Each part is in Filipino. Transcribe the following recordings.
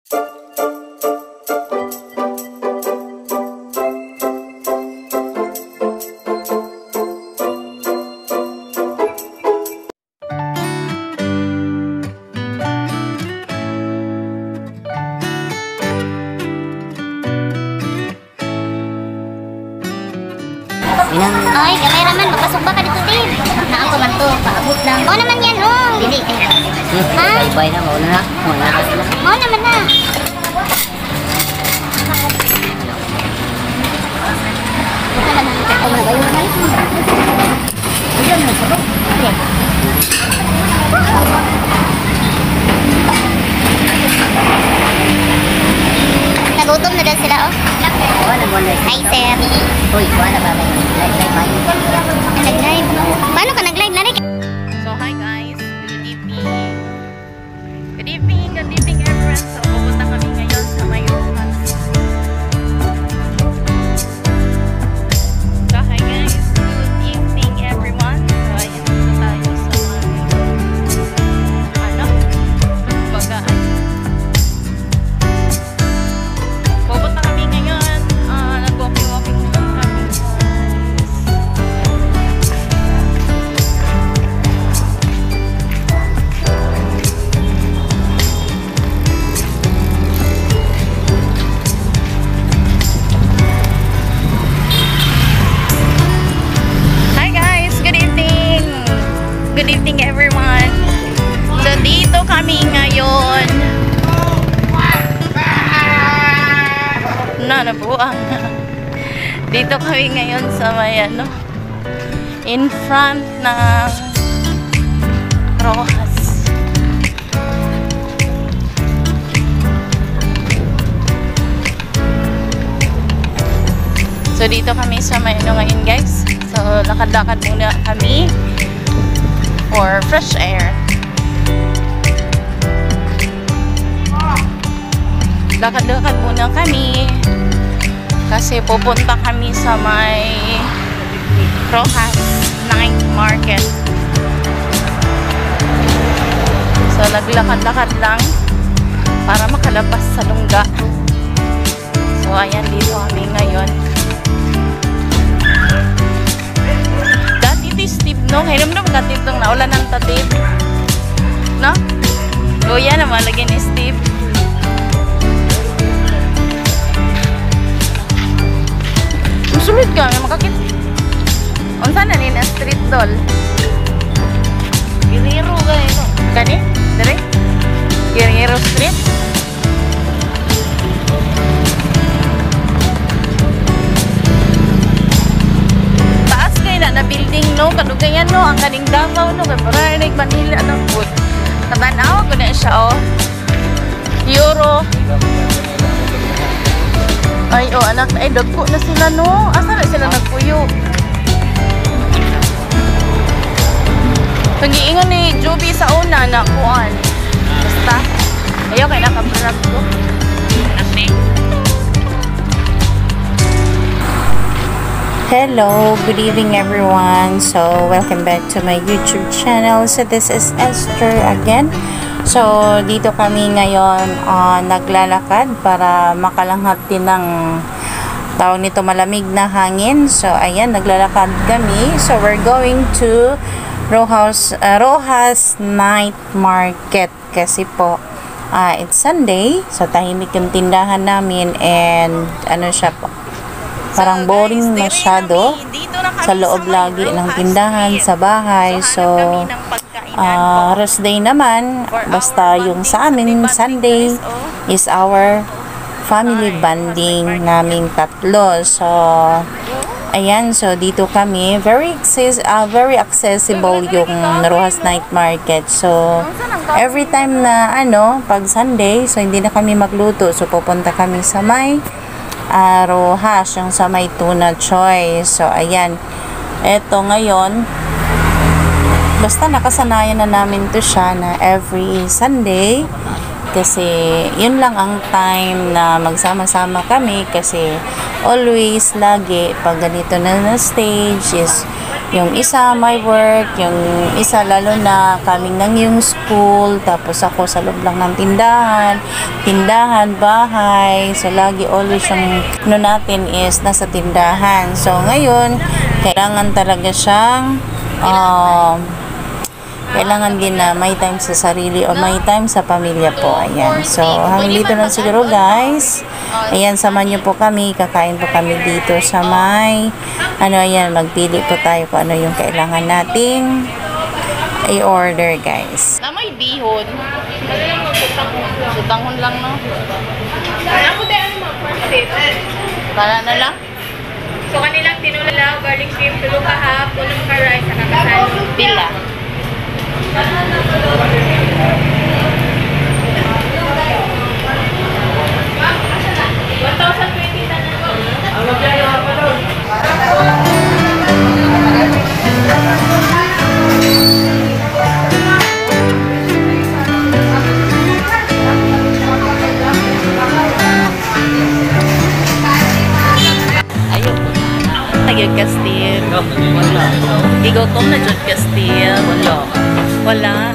Ay, gamay raman, mapasok ba ka dito, Tim? Naan ko man to, paabot lang. Oo naman yan, oh. Dili, kaya. Ha? Bye-bye na, mauna na. Mauna naman na. Nagutom na daw sila, oh. Hi, sir. Uy, wala ba may nag-live ba? Nag-live? Paano ka nag-live? So, hi guys. Good evening. Good evening everyone. So, pupunta kami ngayon sa Mayrohan. So, hi guys. Good evening everyone. So, ayan dito tayo sa bagaan. Pupunta kami ngayon. Nag-walking naman kami. Hi guys, good evening. Good evening everyone. So dito kami ngayon. Nabuang. Dito kami ngayon sa may in front ng Rojas. So dito kami sa may ngayon guys. So lakad-lakad muna kami for fresh air. Lakad-lakad muna kami kasi pupunta kami sa may Rojas Night Market. So naglakad-lakad lang para makalabas sa lungga. So ayan, dito kami ngayon. Dati ito Steve, no? Ngayon naman katip itong naulan ng tatip, no? Kuya naman lagi ni Steve. Sulit ka, may makakit. Unsa na ni na street doll? Guerrero gani. Gani? Dire? Guerrero Street. Taas kay na building no, kadugayan no, ang kaning Davao no, kay Paranig Manila no food. Tabanaw ko na siya oh. Euro. Ay, oh, anak, ay, dagko na sila, no? Asa na sila nagpuyo? Pag-iingon ni Joby sa una na kuan. Basta, ayaw kay nakabarag ko. Kasi. Hello, good evening everyone. So, welcome back to my YouTube channel. So, this is Esther again. So, dito kami ngayon naglalakad para makalanghap din ng tawag nito malamig na hangin. So, ayan, naglalakad kami. So, we're going to Rojas Night Market kasi po, it's Sunday. So, tahimik yung tindahan namin and ano siya po, parang boring masyado sa loob lagi ng tindahan sa bahay. So, rest day naman, basta yung sa amin Sunday is our family bonding naming tatlo. So ayan, so dito kami, very accessible yung Rojas Night Market. So every time na pag Sunday, so hindi na kami magluto, so pupunta kami sa may Rojas, yung sa may Tuna Choy. So ayan, eto ngayon, basta nakasanayan na namin to siya na every Sunday kasi yun lang ang time na magsama-sama kami kasi always lagi pag ganito na stage is yung isa may work, yung isa lalo na kaming nang yung school, tapos ako sa loob lang ng tindahan, bahay. So lagi always yung ano natin is nasa tindahan. So ngayon, kailangan talaga siyang kailangan din na may time sa sarili o may time sa pamilya po. Ayan. So, hanggang dito lang siguro guys. Ayan, samahan niyo po kami. Kakain po kami dito sa may ayan, magpili po tayo kung ano yung kailangan nating i-order guys. Na may bihon. Sutanghon lang, no? Ako din, para na lang? So, kanilang tinula, garlic shrimp, tulo ka half, tulong ka rice, saka kasalo. Pila. Nagyod ka still. Wala. Igutom na jud ka still. Wala.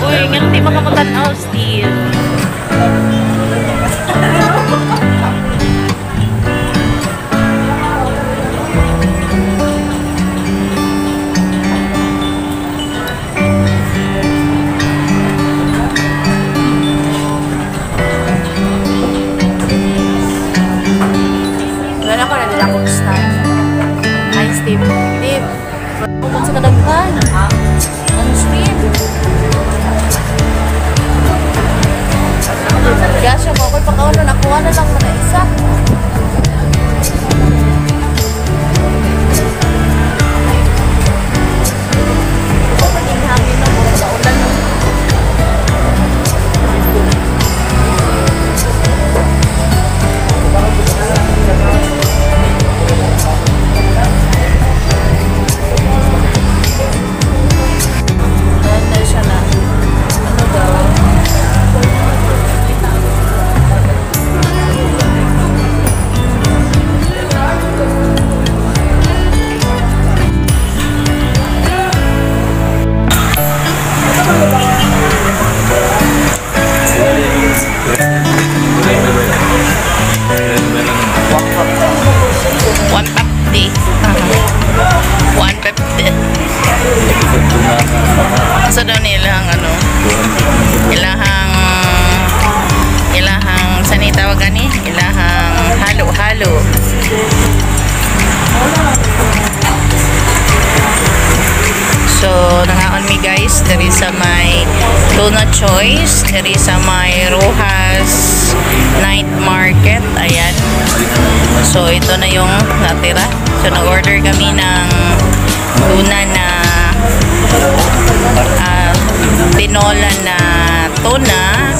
Uy, nga di makamutanaw still. Wala ko na nila kung style. Hi, Steve. Steve. Kung sa kadaghan. Ang sweet. Gasya ko. Ako'y pagkaon na nakuha na lang mo na isa. Maging hangin na mo. Kaulan na. Sa daw nilang ilahang saan itawag gani? Ilahang halo-halo. So, nangaon mi guys, there is a my tuna choice, there is a my Rojas night market, ayan. So, ito na yung natira. So, nag-order kami ng tuna na tinola na tuna,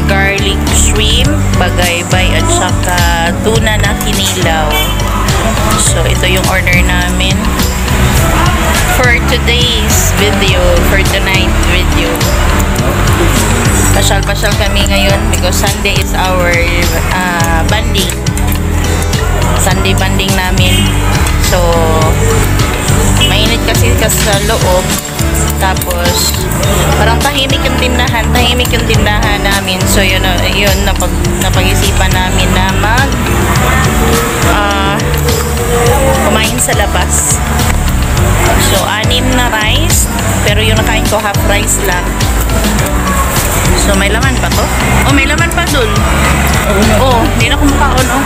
garlic shrimp, bagaybay, at saka tuna na kinilaw. So, ito yung order namin for today's video, for tonight video. Pasyal-pasyal kami ngayon because Sunday is our banding. Sunday banding namin. So, mainit kasi sa loob. Tapos, parang tahimik yung tindahan namin. So, yun napag-isipan namin na kumain sa labas. So, 6 na rice. Pero yung nakain ko, half rice lang. So, may laman pa to? Oh, may laman pa dun. Oh, hindi na kumakaon, oh.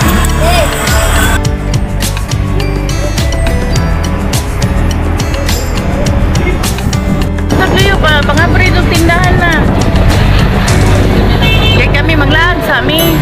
Sabi yun pa, pang-abrid yung tindahan na. Kaya kami maglaag sa amin.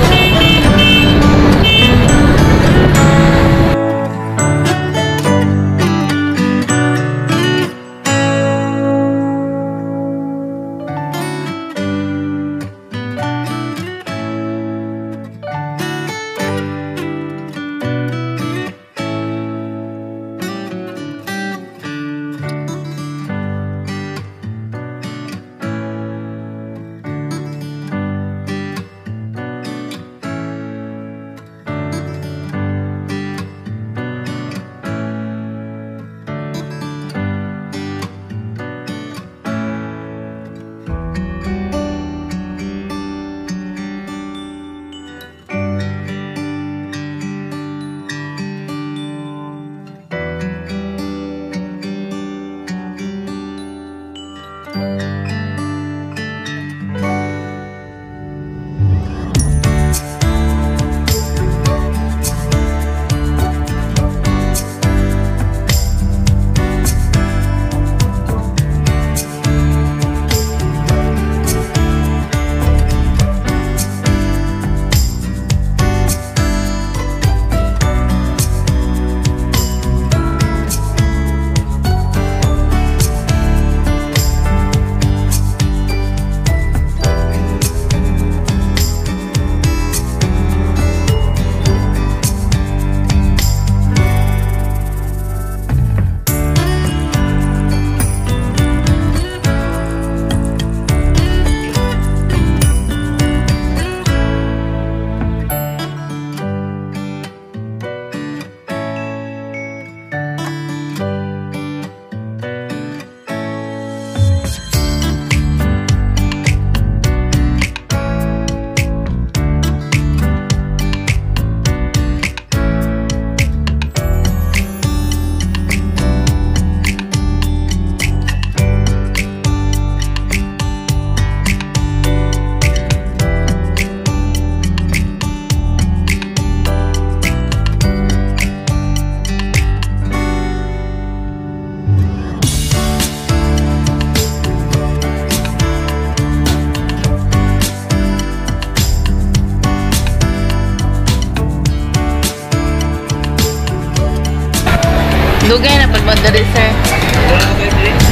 Dugay na pagmandari, sir.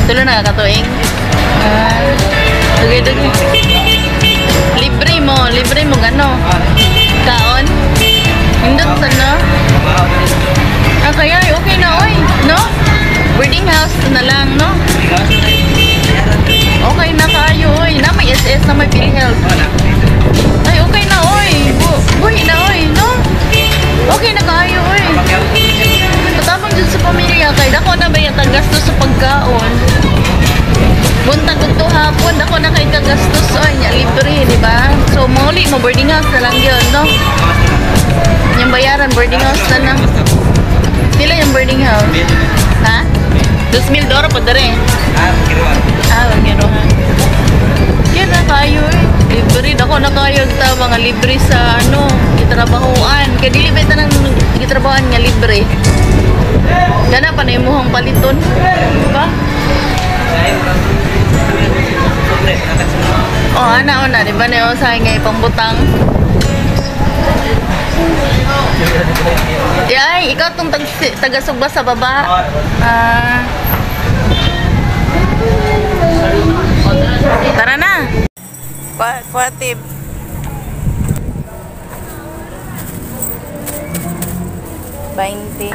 Tulo na kakatuing. Dugay. Libre mo gano. Kaon. Hindot sa no? Kaya okay na, oy. No? Boarding house na lang, no? Okay na kayo, oy. Na may SS na may PhilHealth. Ay, okay na, oy. Buhay na, oy, no? Okay na kayo, oy. Katabang dyan sa pamilya, kay dako na ba yung tagastos sa pagkaon? Buntag ko hapon, ako na kay kagastos, oy, niya libre, di ba? So, muli mo, boarding house na lang yun, no? Yung bayaran, boarding house na lang. Pila yung boarding house? Ha? 2,000 doro pa dere. Magiruhan. Yan na kayo eh. Libre. Ako na kayo ta mga libre sa ano, gitrabahoan. Kaya dili ba ito ng gitrabahoan nga libre. Gana pa na yung muhang paliton. Diba? Ana, diba na yung sa nga ipambutang? Ay, ikaw tong taga-Sugba sa baba. Tara na. Kuatib. $20.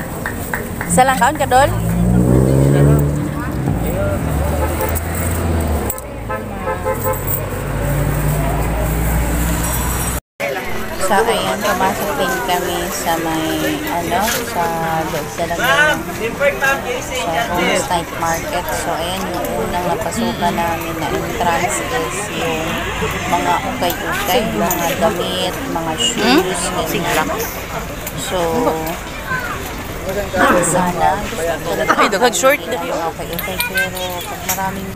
Isa lang kaon ka, Dol? So, ayan, pumasok din kami sa may, sa loob talaga sa Homes Night Market. So, ayan, yung unang napasukan namin na entrance is yung mga ukay-ukay, mga damit, mga shoes, ganyan. So, sana gusto ko short yung ukay-ukay, pero pag maraming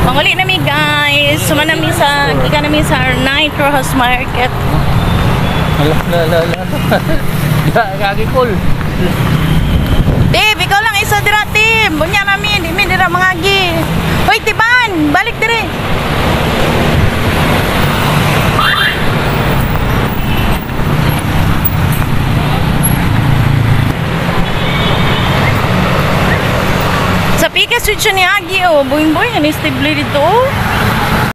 Manguli nami guys. Suma nami sa Night Rojas Market. Gagi cool. Dave, ikaw lang isa dira, Tim. Bunya namin, di mi dira mangagi. Hoy, Tiban, balik dire. Sa pika switch ni Agi, oh. Boing-boing, yan stable dito, oh.